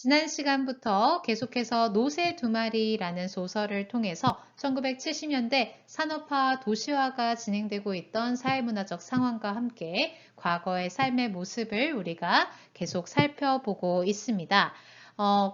지난 시간부터 계속해서 노새 두 마리라는 소설을 통해서 1970년대 산업화, 도시화가 진행되고 있던 사회문화적 상황과 함께 과거의 삶의 모습을 우리가 계속 살펴보고 있습니다.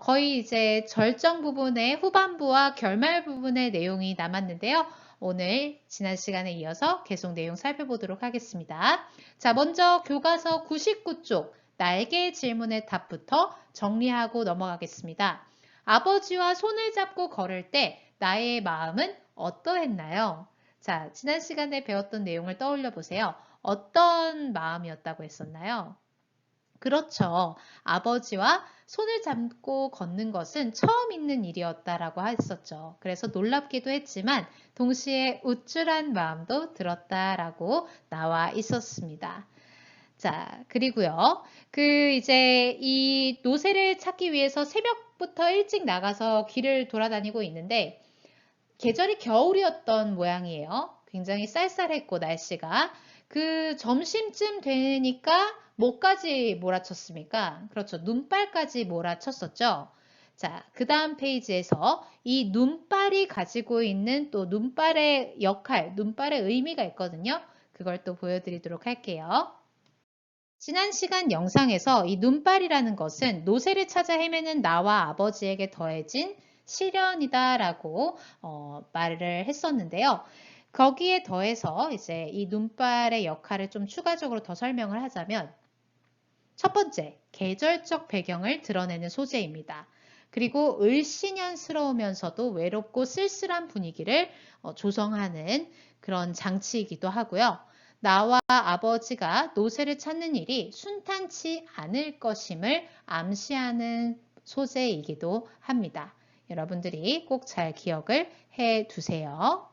거의 이제 절정 부분의 후반부와 결말 부분의 내용이 남았는데요. 오늘 지난 시간에 이어서 계속 내용 살펴보도록 하겠습니다. 자, 먼저 교과서 99쪽 날개의 질문의 답부터 정리하고 넘어가겠습니다. 아버지와 손을 잡고 걸을 때 나의 마음은 어떠했나요? 자, 지난 시간에 배웠던 내용을 떠올려 보세요. 어떤 마음이었다고 했었나요? 그렇죠. 아버지와 손을 잡고 걷는 것은 처음 있는 일이었다라고 했었죠. 그래서 놀랍기도 했지만 동시에 우쭐한 마음도 들었다라고 나와 있었습니다. 자, 그리고요. 이제 이 노새를 찾기 위해서 새벽부터 일찍 나가서 길을 돌아다니고 있는데 계절이 겨울이었던 모양이에요. 굉장히 쌀쌀했고 날씨가. 점심쯤 되니까 뭐까지 몰아쳤습니까? 그렇죠. 눈발까지 몰아쳤었죠. 자, 그 다음 페이지에서 이 눈발이 가지고 있는 또 눈발의 역할, 눈발의 의미가 있거든요. 그걸 또 보여드리도록 할게요. 지난 시간 영상에서 이 눈발이라는 것은 노새를 찾아 헤매는 나와 아버지에게 더해진 시련이다라고 말을 했었는데요. 거기에 더해서 이제 이 눈발의 역할을 좀 추가적으로 더 설명을 하자면 첫 번째, 계절적 배경을 드러내는 소재입니다. 그리고 을씨년스러우면서도 외롭고 쓸쓸한 분위기를 조성하는 그런 장치이기도 하고요. 나와 아버지가 노새를 찾는 일이 순탄치 않을 것임을 암시하는 소재이기도 합니다. 여러분들이 꼭 잘 기억을 해 두세요.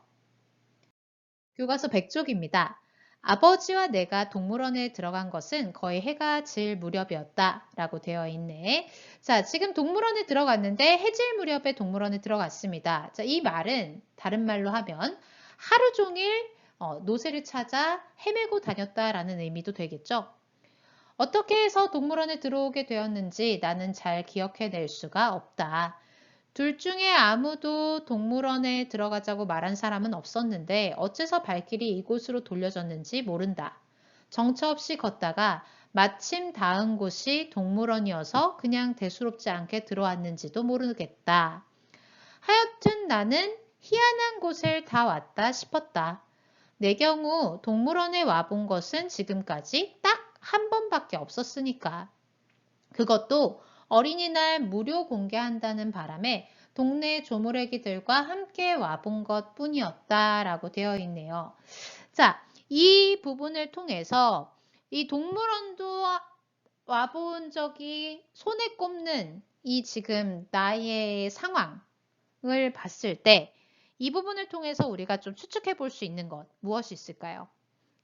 교과서 100쪽입니다. 아버지와 내가 동물원에 들어간 것은 거의 해가 질 무렵이었다 라고 되어 있네. 자, 지금 동물원에 들어갔는데 해질 무렵에 동물원에 들어갔습니다. 자, 이 말은 다른 말로 하면 하루 종일 노새를 찾아 헤매고 다녔다라는 의미도 되겠죠. 어떻게 해서 동물원에 들어오게 되었는지 나는 잘 기억해낼 수가 없다. 둘 중에 아무도 동물원에 들어가자고 말한 사람은 없었는데 어째서 발길이 이곳으로 돌려졌는지 모른다. 정처 없이 걷다가 마침 닿은 곳이 동물원이어서 그냥 대수롭지 않게 들어왔는지도 모르겠다. 하여튼 나는 희한한 곳을 다 왔다 싶었다. 내 경우 동물원에 와본 것은 지금까지 딱 한 번밖에 없었으니까. 그것도 어린이날 무료 공개한다는 바람에 동네 조물애기들과 함께 와본 것 뿐이었다라고 되어 있네요. 자, 이 부분을 통해서 이 동물원도 와본 적이 손에 꼽는 이 지금 나의 상황을 봤을 때 이 부분을 통해서 우리가 좀 추측해 볼 수 있는 것 무엇이 있을까요?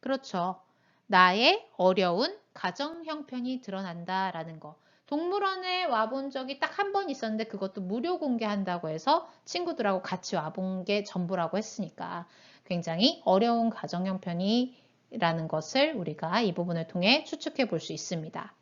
그렇죠. 나의 어려운 가정 형편이 드러난다라는 거. 동물원에 와본 적이 딱 한 번 있었는데 그것도 무료 공개한다고 해서 친구들하고 같이 와본 게 전부라고 했으니까 굉장히 어려운 가정 형편이라는 것을 우리가 이 부분을 통해 추측해 볼 수 있습니다.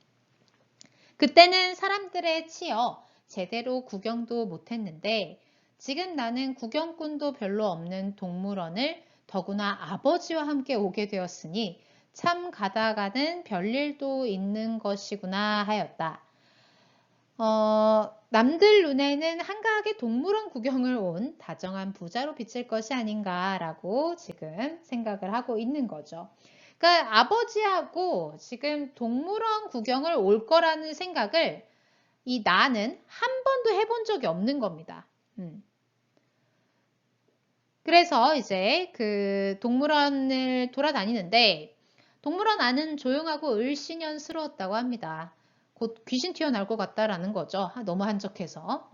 그때는 사람들에 치여 제대로 구경도 못했는데 지금 나는 구경꾼도 별로 없는 동물원을 더구나 아버지와 함께 오게 되었으니 참 가다가는 별일도 있는 것이구나 하였다. 남들 눈에는 한가하게 동물원 구경을 온 다정한 부자로 비칠 것이 아닌가라고 지금 생각을 하고 있는 거죠. 그러니까 아버지하고 지금 동물원 구경을 올 거라는 생각을 이 나는 한 번도 해본 적이 없는 겁니다. 그래서 이제 동물원을 돌아다니는데 동물원 안은 조용하고 을씨년스러웠다고 합니다. 곧 귀신 튀어나올 것 같다라는 거죠. 너무 한적해서.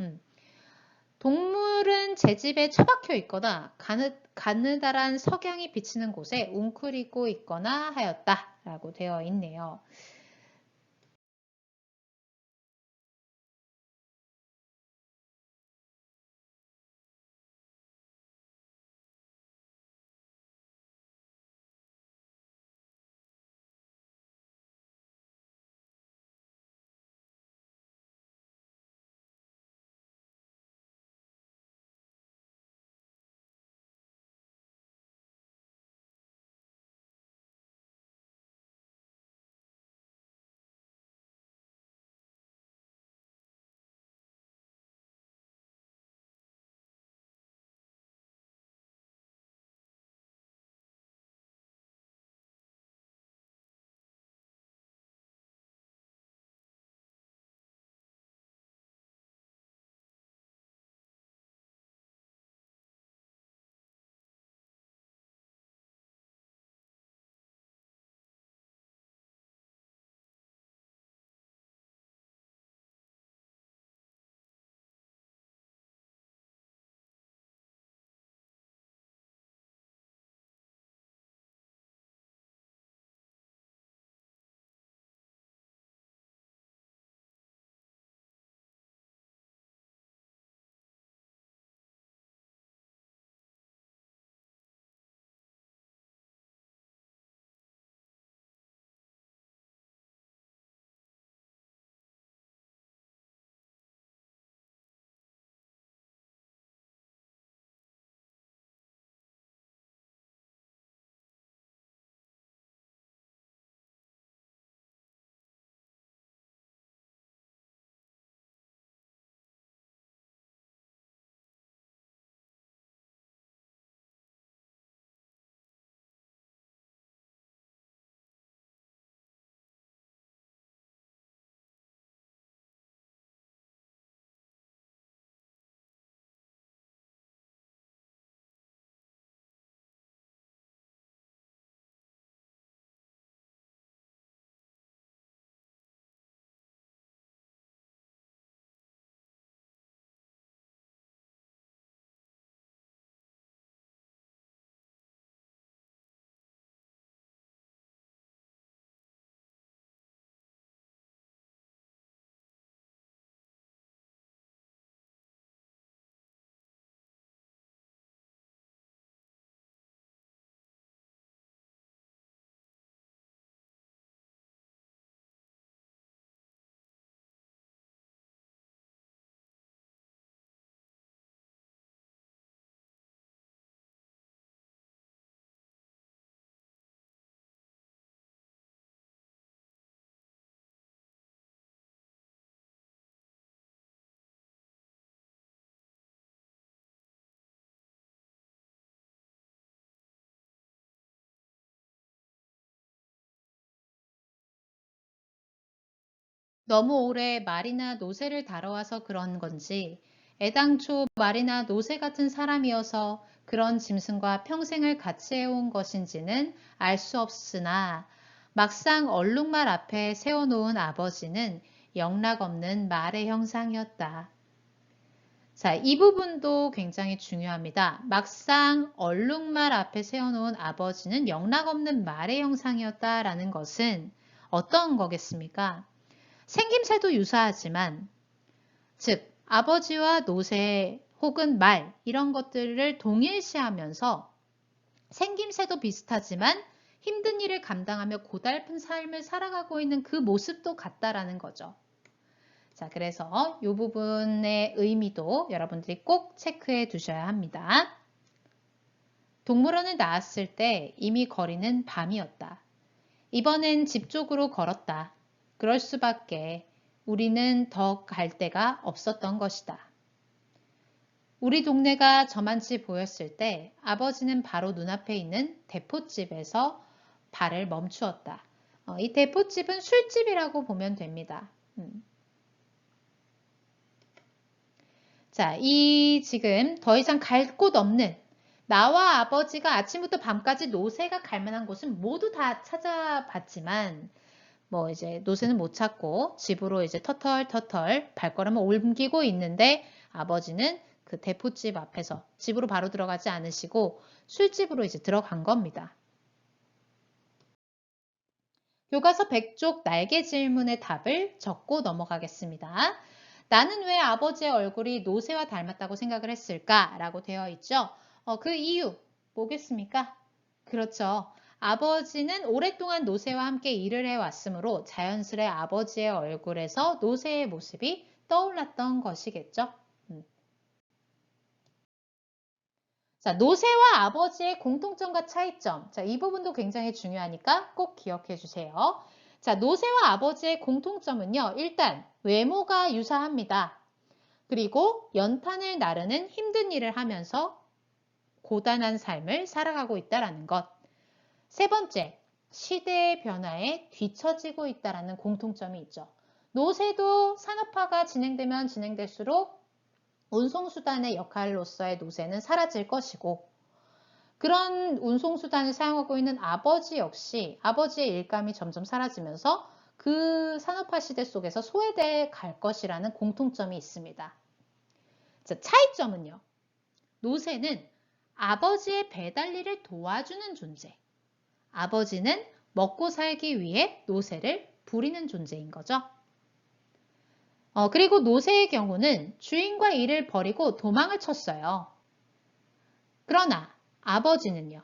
동물은 제 집에 처박혀 있거나 가느다란 석양이 비치는 곳에 웅크리고 있거나 하였다라고 되어 있네요. 너무 오래 말이나 노새를 다뤄와서 그런 건지 애당초 말이나 노새 같은 사람이어서 그런 짐승과 평생을 같이 해온 것인지는 알 수 없으나 막상 얼룩말 앞에 세워놓은 아버지는 영락없는 말의 형상이었다. 자, 이 부분도 굉장히 중요합니다. 막상 얼룩말 앞에 세워놓은 아버지는 영락없는 말의 형상이었다라는 것은 어떤 거겠습니까? 생김새도 유사하지만, 즉, 아버지와 노새 혹은 말, 이런 것들을 동일시하면서 생김새도 비슷하지만 힘든 일을 감당하며 고달픈 삶을 살아가고 있는 그 모습도 같다라는 거죠. 자, 그래서 이 부분의 의미도 여러분들이 꼭 체크해 두셔야 합니다. 동물원을 나왔을 때 이미 거리는 밤이었다. 이번엔 집 쪽으로 걸었다. 그럴 수밖에 우리는 더 갈 데가 없었던 것이다. 우리 동네가 저만치 보였을 때 아버지는 바로 눈앞에 있는 대포집에서 발을 멈추었다. 이 대포집은 술집이라고 보면 됩니다. 자, 이 지금 더 이상 갈 곳 없는 나와 아버지가 아침부터 밤까지 노새가 갈 만한 곳은 모두 다 찾아봤지만 뭐 이제 노새는 못 찾고 집으로 이제 터털터털 발걸음을 옮기고 있는데 아버지는 그 대포집 앞에서 집으로 바로 들어가지 않으시고 술집으로 이제 들어간 겁니다. 교과서 100쪽 날개 질문의 답을 적고 넘어가겠습니다. 나는 왜 아버지의 얼굴이 노새와 닮았다고 생각을 했을까? 라고 되어 있죠. 그 이유 뭐겠습니까? 그렇죠. 아버지는 오랫동안 노새와 함께 일을 해왔으므로 자연스레 아버지의 얼굴에서 노새의 모습이 떠올랐던 것이겠죠. 자, 노새와 아버지의 공통점과 차이점. 자, 이 부분도 굉장히 중요하니까 꼭 기억해 주세요. 자, 노새와 아버지의 공통점은요. 일단 외모가 유사합니다. 그리고 연탄을 나르는 힘든 일을 하면서 고단한 삶을 살아가고 있다는 것. 세 번째, 시대의 변화에 뒤처지고 있다는 공통점이 있죠. 노새도 산업화가 진행되면 진행될수록 운송수단의 역할로서의 노새는 사라질 것이고 그런 운송수단을 사용하고 있는 아버지 역시 아버지의 일감이 점점 사라지면서 그 산업화 시대 속에서 소외돼 갈 것이라는 공통점이 있습니다. 자, 차이점은요. 노새는 아버지의 배달 일을 도와주는 존재. 아버지는 먹고 살기 위해 노새를 부리는 존재인 거죠. 그리고 노새의 경우는 주인과 일을 버리고 도망을 쳤어요. 그러나 아버지는요.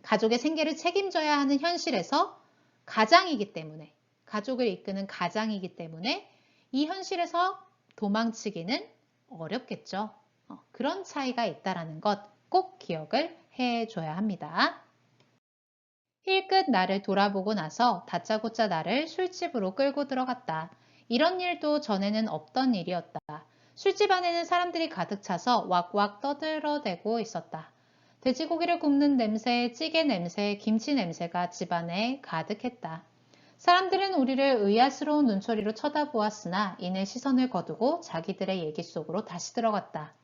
가족의 생계를 책임져야 하는 현실에서 가장이기 때문에 가족을 이끄는 가장이기 때문에 이 현실에서 도망치기는 어렵겠죠. 그런 차이가 있다는 것 꼭 기억을 해줘야 합니다. 힐끗 나를 돌아보고 나서 다짜고짜 나를 술집으로 끌고 들어갔다. 이런 일도 전에는 없던 일이었다. 술집 안에는 사람들이 가득 차서 왁왁 떠들어대고 있었다. 돼지고기를 굽는 냄새, 찌개 냄새, 김치 냄새가 집안에 가득했다. 사람들은 우리를 의아스러운 눈초리로 쳐다보았으나 이내 시선을 거두고 자기들의 얘기 속으로 다시 들어갔다.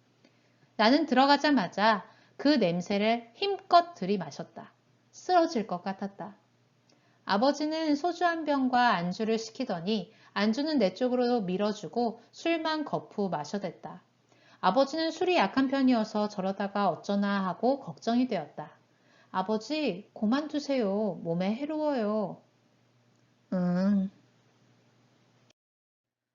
나는 들어가자마자 그 냄새를 힘껏 들이마셨다. 쓰러질 것 같았다. 아버지는 소주 한 병과 안주를 시키더니 안주는 내 쪽으로 밀어주고 술만 거푸 마셔댔다. 아버지는 술이 약한 편이어서 저러다가 어쩌나 하고 걱정이 되었다. 아버지, 그만두세요. 몸에 해로워요.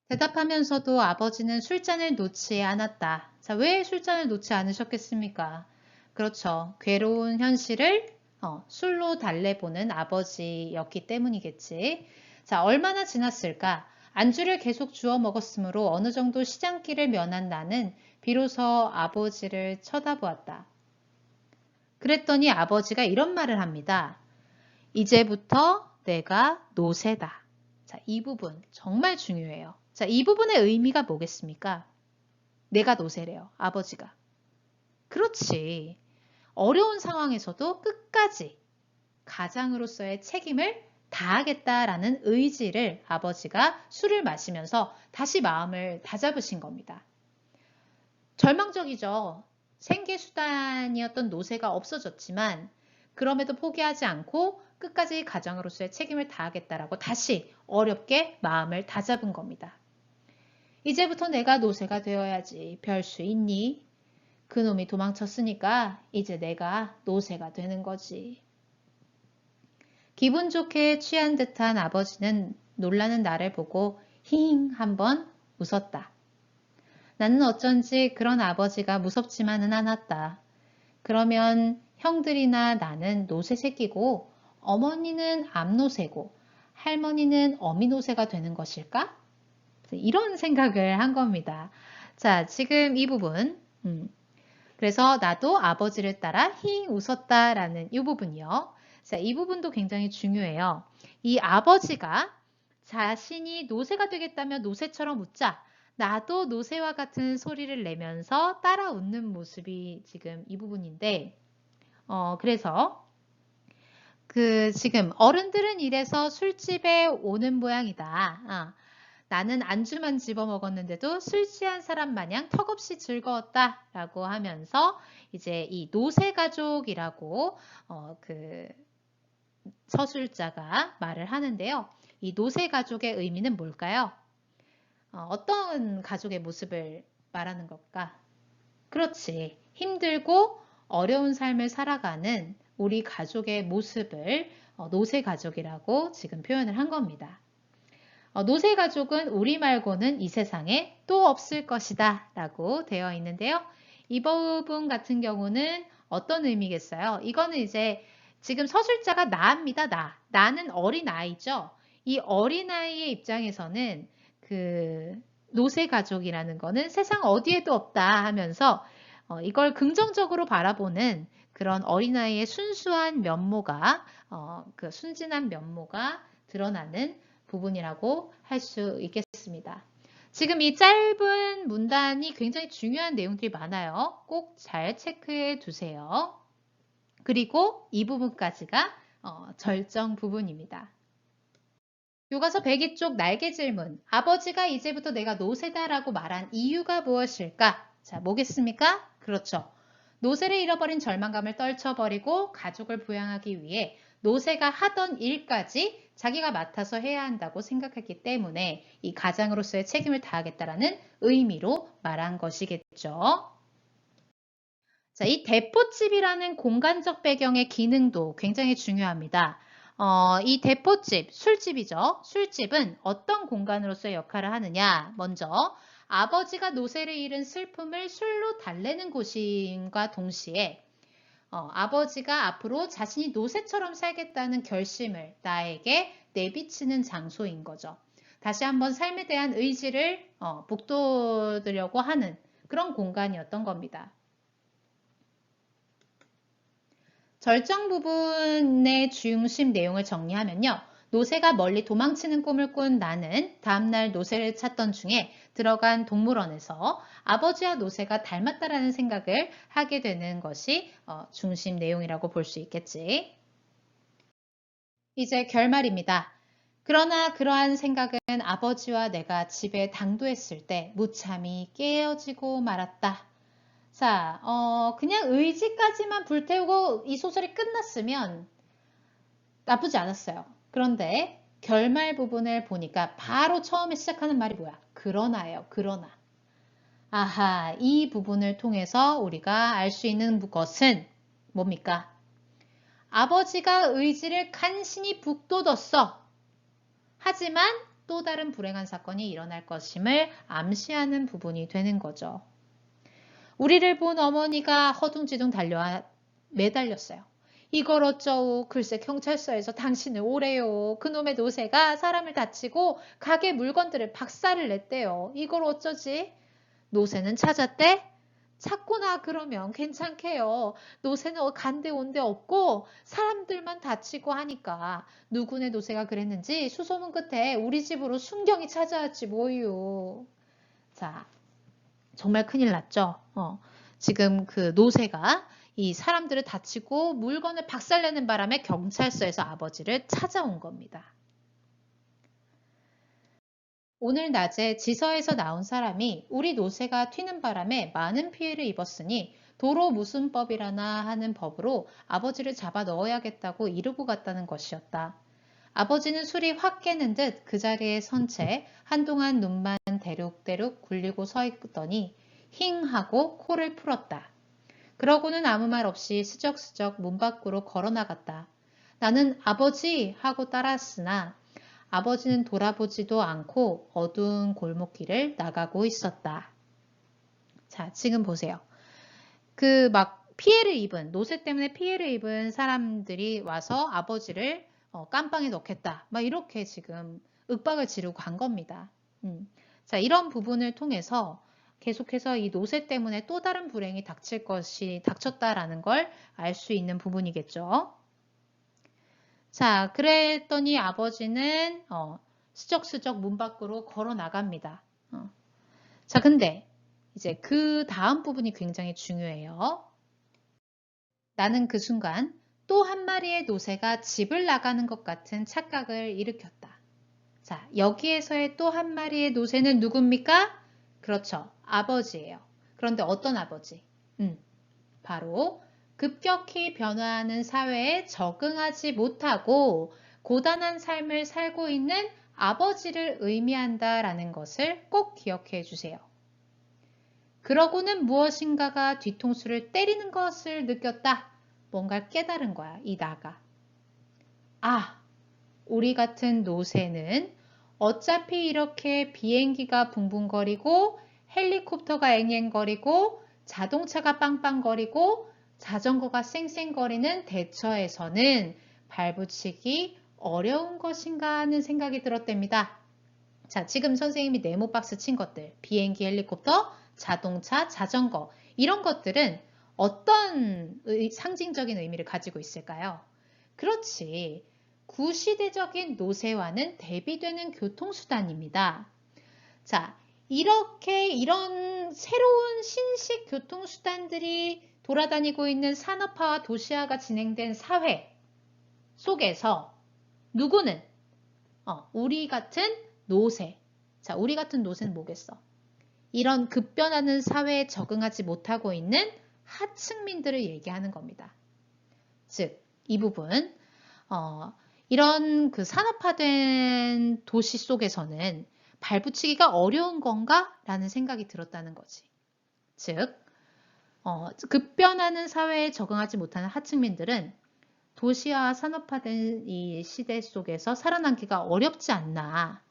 대답하면서도 아버지는 술잔을 놓지 않았다. 자, 왜 술잔을 놓지 않으셨겠습니까? 그렇죠. 괴로운 현실을 술로 달래보는 아버지였기 때문이겠지. 자, 얼마나 지났을까? 안주를 계속 주워 먹었으므로 어느 정도 시장길을 면한 나는 비로소 아버지를 쳐다보았다. 그랬더니 아버지가 이런 말을 합니다. 이제부터 내가 노새다. 자, 이 부분 정말 중요해요. 자, 이 부분의 의미가 뭐겠습니까? 내가 노새래요. 아버지가. 그렇지. 어려운 상황에서도 끝까지 가장으로서의 책임을 다하겠다라는 의지를 아버지가 술을 마시면서 다시 마음을 다잡으신 겁니다. 절망적이죠. 생계수단이었던 노새가 없어졌지만 그럼에도 포기하지 않고 끝까지 가정으로서의 책임을 다하겠다라고 다시 어렵게 마음을 다잡은 겁니다. 이제부터 내가 노새가 되어야지. 별 수 있니? 그놈이 도망쳤으니까 이제 내가 노새가 되는 거지. 기분 좋게 취한 듯한 아버지는 놀라는 나를 보고 힝 한번 웃었다. 나는 어쩐지 그런 아버지가 무섭지만은 않았다. 그러면 형들이나 나는 노새 새끼고 어머니는 암노새고 할머니는 어미노새가 되는 것일까? 이런 생각을 한 겁니다. 자, 지금 이 부분 그래서 나도 아버지를 따라 힝 웃었다라는 이 부분이요. 자, 이 부분도 굉장히 중요해요. 이 아버지가 자신이 노새가 되겠다면 노새처럼 웃자. 나도 노새와 같은 소리를 내면서 따라 웃는 모습이 지금 이 부분인데 그래서 지금 어른들은 이래서 술집에 오는 모양이다. 나는 안주만 집어먹었는데도 술 취한 사람 마냥 턱없이 즐거웠다라고 하면서 이제 이 노새가족이라고 서술자가 말을 하는데요. 이 노새가족의 의미는 뭘까요? 어떤 가족의 모습을 말하는 걸까? 그렇지. 힘들고 어려운 삶을 살아가는 우리 가족의 모습을 노새가족이라고 지금 표현을 한 겁니다. 노새가족은 우리 말고는 이 세상에 또 없을 것이다 라고 되어 있는데요. 이 부분 같은 경우는 어떤 의미겠어요? 이거는 이제 지금 서술자가 나입니다. 나는 어린아이죠. 이 어린아이의 입장에서는 노새가족이라는 거는 세상 어디에도 없다 하면서 이걸 긍정적으로 바라보는 그런 어린아이의 순수한 면모가 순진한 면모가 드러나는 부분이라고 할 수 있겠습니다. 지금 이 짧은 문단이 굉장히 중요한 내용들이 많아요. 꼭 잘 체크해 두세요. 그리고 이 부분까지가 절정 부분입니다. 교과서 102쪽 날개 질문. 아버지가 이제부터 내가 노새다라고 말한 이유가 무엇일까? 자, 뭐겠습니까? 그렇죠. 노새를 잃어버린 절망감을 떨쳐버리고 가족을 부양하기 위해 노새가 하던 일까지 자기가 맡아서 해야 한다고 생각했기 때문에 이 가장으로서의 책임을 다하겠다라는 의미로 말한 것이겠죠. 자, 이 대포집이라는 공간적 배경의 기능도 굉장히 중요합니다. 이 대포집, 술집이죠. 술집은 어떤 공간으로서의 역할을 하느냐. 먼저 아버지가 노새를 잃은 슬픔을 술로 달래는 곳임과 동시에 아버지가 앞으로 자신이 노새처럼 살겠다는 결심을 나에게 내비치는 장소인 거죠. 다시 한번 삶에 대한 의지를 북돋으려고 하는 그런 공간이었던 겁니다. 절정 부분의 중심 내용을 정리하면요. 노새가 멀리 도망치는 꿈을 꾼 나는 다음날 노새를 찾던 중에 들어간 동물원에서 아버지와 노새가 닮았다라는 생각을 하게 되는 것이 중심 내용이라고 볼 수 있겠지. 이제 결말입니다. 그러나 그러한 생각은 아버지와 내가 집에 당도했을 때 무참히 깨어지고 말았다. 자, 그냥 의지까지만 불태우고 이 소설이 끝났으면 나쁘지 않았어요. 그런데 결말 부분을 보니까 바로 처음에 시작하는 말이 뭐야? 그러나예요. 그러나. 아하, 이 부분을 통해서 우리가 알 수 있는 것은 뭡니까? 아버지가 의지를 간신히 북돋웠어. 하지만 또 다른 불행한 사건이 일어날 것임을 암시하는 부분이 되는 거죠. 우리를 본 어머니가 허둥지둥 매달렸어요. 이걸 어쩌오. 글쎄 경찰서에서 당신을 오래요. 그놈의 노새가 사람을 다치고 가게 물건들을 박살을 냈대요. 이걸 어쩌지? 노새는 찾았대? 찾고나 그러면 괜찮게요. 노새는 간데 온데 없고 사람들만 다치고 하니까 누구네 노새가 그랬는지 수소문 끝에 우리 집으로 순경이 찾아왔지 뭐요. 자, 정말 큰일 났죠. 지금 그 노새가 이 사람들을 다치고 물건을 박살내는 바람에 경찰서에서 아버지를 찾아온 겁니다. 오늘 낮에 지서에서 나온 사람이 우리 노새가 튀는 바람에 많은 피해를 입었으니 도로무슨법이라나 하는 법으로 아버지를 잡아 넣어야겠다고 이르고 갔다는 것이었다. 아버지는 술이 확 깨는 듯 그 자리에 선 채 한동안 눈만 대룩대룩 굴리고 서 있더니 힝 하고 코를 풀었다. 그러고는 아무 말 없이 스적스적 문 밖으로 걸어 나갔다. 나는 아버지 하고 따랐으나 아버지는 돌아보지도 않고 어두운 골목길을 나가고 있었다. 자, 지금 보세요. 피해를 입은, 노새 때문에 피해를 입은 사람들이 와서 아버지를 깜빵에 넣겠다. 이렇게 지금 윽박을 지르고 간 겁니다. 자, 이런 부분을 통해서 계속해서 이 노새 때문에 또 다른 불행이 닥칠 것이 닥쳤다라는 걸 알 수 있는 부분이겠죠. 자, 그랬더니 아버지는 스적스적 문 밖으로 걸어 나갑니다. 자, 근데 이제 그 다음 부분이 굉장히 중요해요. 나는 그 순간 또 한 마리의 노새가 집을 나가는 것 같은 착각을 일으켰다. 자, 여기에서의 또 한 마리의 노새는 누굽니까? 그렇죠. 아버지예요. 그런데 어떤 아버지? 바로 급격히 변화하는 사회에 적응하지 못하고 고단한 삶을 살고 있는 아버지를 의미한다라는 것을 꼭 기억해 주세요. 그러고는 무엇인가가 뒤통수를 때리는 것을 느꼈다. 뭔가를 깨달은 거야, 이 나가. 아, 우리 같은 노새는 어차피 이렇게 비행기가 붕붕거리고 헬리콥터가 앵앵거리고 자동차가 빵빵거리고 자전거가 쌩쌩거리는 대처에서는 발붙이기 어려운 것인가 하는 생각이 들었답니다. 자, 지금 선생님이 네모 박스 친 것들, 비행기, 헬리콥터, 자동차, 자전거 이런 것들은 어떤 상징적인 의미를 가지고 있을까요? 그렇지. 구시대적인 노새와는 대비되는 교통수단입니다. 자, 이런 새로운 신식 교통수단들이 돌아다니고 있는 산업화와 도시화가 진행된 사회 속에서 누구는 우리 같은 노새. 자, 우리 같은 노새는 뭐겠어? 이런 급변하는 사회에 적응하지 못하고 있는 하층민들을 얘기하는 겁니다. 즉, 이 부분 이런 산업화된 도시 속에서는 발붙이기가 어려운 건가? 라는 생각이 들었다는 거지. 즉, 급변하는 사회에 적응하지 못하는 하층민들은 도시화 산업화된 이 시대 속에서 살아남기가 어렵지 않나.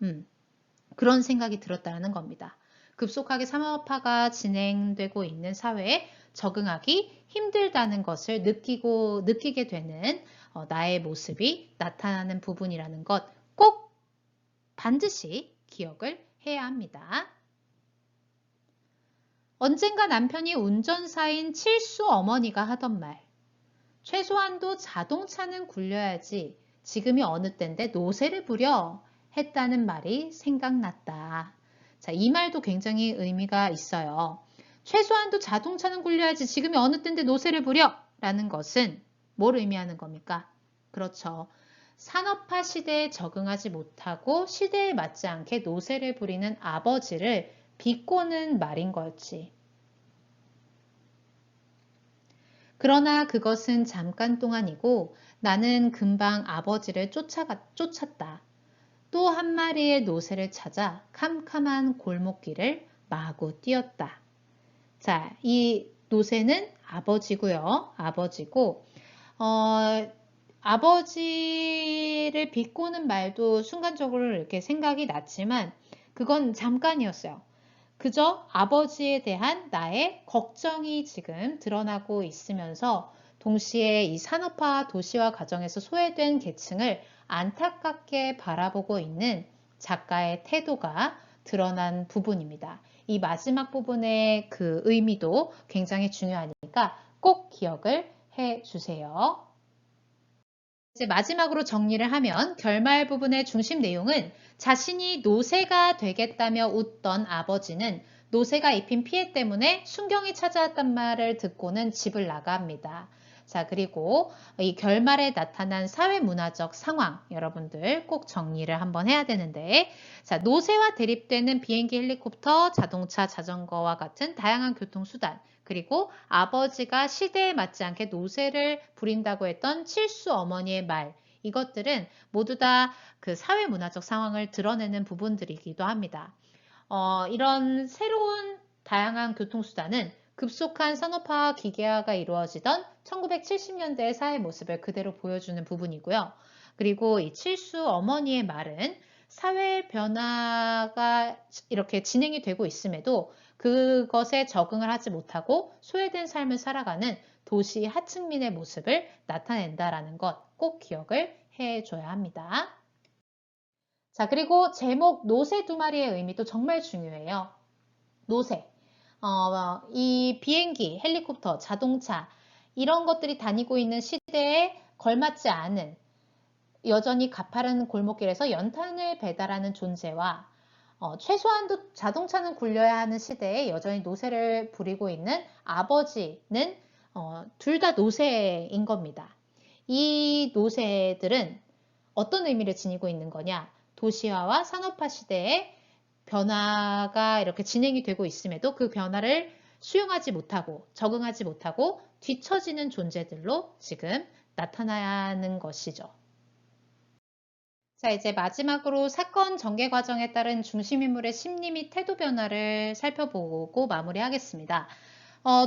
그런 생각이 들었다는 겁니다. 급속하게 산업화가 진행되고 있는 사회에 적응하기 힘들다는 것을 느끼게 되는 나의 모습이 나타나는 부분이라는 것 꼭 반드시 기억을 해야 합니다. 언젠가 남편이 운전사인 칠수 어머니가 하던 말. 최소한도 자동차는 굴려야지 지금이 어느 때인데 노새를 부려 했다는 말이 생각났다. 자, 이 말도 굉장히 의미가 있어요. 최소한도 자동차는 굴려야지 지금이 어느 때인데 노새를 부려 라는 것은 뭘 의미하는 겁니까? 그렇죠. 산업화 시대에 적응하지 못하고 시대에 맞지 않게 노새를 부리는 아버지를 비꼬는 말인 거였지. 그러나 그것은 잠깐 동안이고 나는 금방 아버지를 쫓았다. 또 한 마리의 노새를 찾아 캄캄한 골목길을 마구 뛰었다. 자, 이 노새는 아버지고요. 아버지고 아버지를 비꼬는 말도 순간적으로 이렇게 생각이 났지만 그건 잠깐이었어요. 그저 아버지에 대한 나의 걱정이 지금 드러나고 있으면서 동시에 이 산업화 도시화 과정에서 소외된 계층을 안타깝게 바라보고 있는 작가의 태도가 드러난 부분입니다. 이 마지막 부분의 그 의미도 굉장히 중요하니까 꼭 기억을 해 주세요. 이제 마지막으로 정리를 하면 결말 부분의 중심 내용은 자신이 노새가 되겠다며 웃던 아버지는 노새가 입힌 피해 때문에 순경이 찾아왔단 말을 듣고는 집을 나갑니다. 자, 그리고 이 결말에 나타난 사회문화적 상황 여러분들 꼭 정리를 한번 해야 되는데, 자, 노새와 대립되는 비행기, 헬리콥터, 자동차, 자전거와 같은 다양한 교통수단, 그리고 아버지가 시대에 맞지 않게 노새를 부린다고 했던 칠수 어머니의 말, 이것들은 모두 다 그 사회문화적 상황을 드러내는 부분들이기도 합니다. 이런 새로운 다양한 교통수단은 급속한 산업화와 기계화가 이루어지던 1970년대의 사회 모습을 그대로 보여주는 부분이고요. 그리고 이 칠수 어머니의 말은 사회 변화가 이렇게 진행이 되고 있음에도 그것에 적응을 하지 못하고 소외된 삶을 살아가는 도시 하층민의 모습을 나타낸다라는 것 꼭 기억을 해줘야 합니다. 자, 그리고 제목 노새 두 마리의 의미도 정말 중요해요. 노새. 이 비행기, 헬리콥터, 자동차 이런 것들이 다니고 있는 시대에 걸맞지 않은 여전히 가파른 골목길에서 연탄을 배달하는 존재와 최소한도 자동차는 굴려야 하는 시대에 여전히 노새를 부리고 있는 아버지는 둘 다 노새인 겁니다. 이 노새들은 어떤 의미를 지니고 있는 거냐? 도시화와 산업화 시대에 변화가 이렇게 진행이 되고 있음에도 그 변화를 수용하지 못하고 적응하지 못하고 뒤처지는 존재들로 지금 나타나는 것이죠. 자, 이제 마지막으로 사건 전개 과정에 따른 중심인물의 심리 및 태도 변화를 살펴보고 마무리하겠습니다.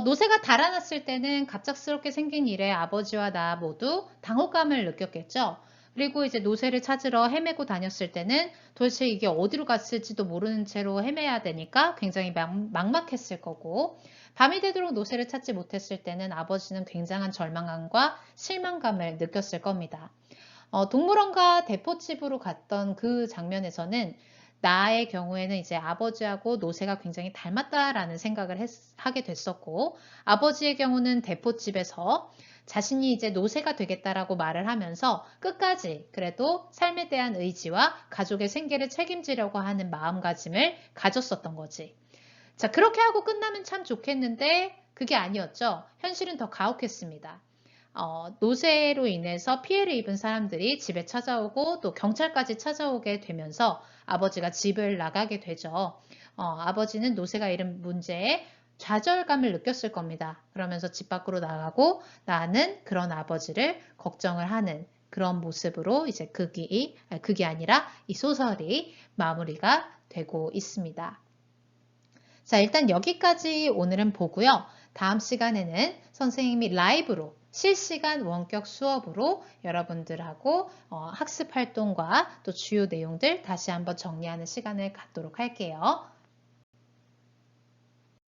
노새가 달아났을 때는 갑작스럽게 생긴 일에 아버지와 나 모두 당혹감을 느꼈겠죠. 그리고 이제 노새를 찾으러 헤매고 다녔을 때는 도대체 이게 어디로 갔을지도 모르는 채로 헤매야 되니까 굉장히 막막했을 거고, 밤이 되도록 노새를 찾지 못했을 때는 아버지는 굉장한 절망감과 실망감을 느꼈을 겁니다. 동물원과 대포집으로 갔던 그 장면에서는 나의 경우에는 이제 아버지하고 노새가 굉장히 닮았다라는 생각을 하게 됐었고, 아버지의 경우는 대포집에서 자신이 이제 노새가 되겠다라고 말을 하면서 끝까지 그래도 삶에 대한 의지와 가족의 생계를 책임지려고 하는 마음가짐을 가졌었던 거지. 자, 그렇게 하고 끝나면 참 좋겠는데 그게 아니었죠. 현실은 더 가혹했습니다. 노새로 인해서 피해를 입은 사람들이 집에 찾아오고 또 경찰까지 찾아오게 되면서 아버지가 집을 나가게 되죠. 아버지는 노새가 이런 문제에 좌절감을 느꼈을 겁니다. 그러면서 집 밖으로 나가고 나는 그런 아버지를 걱정을 하는 그런 모습으로 이제 극이 아니라 이 소설이 마무리가 되고 있습니다. 자, 일단 여기까지 오늘은 보고요. 다음 시간에는 선생님이 라이브로 실시간 원격 수업으로 여러분들하고 학습 활동과 또 주요 내용들 다시 한번 정리하는 시간을 갖도록 할게요.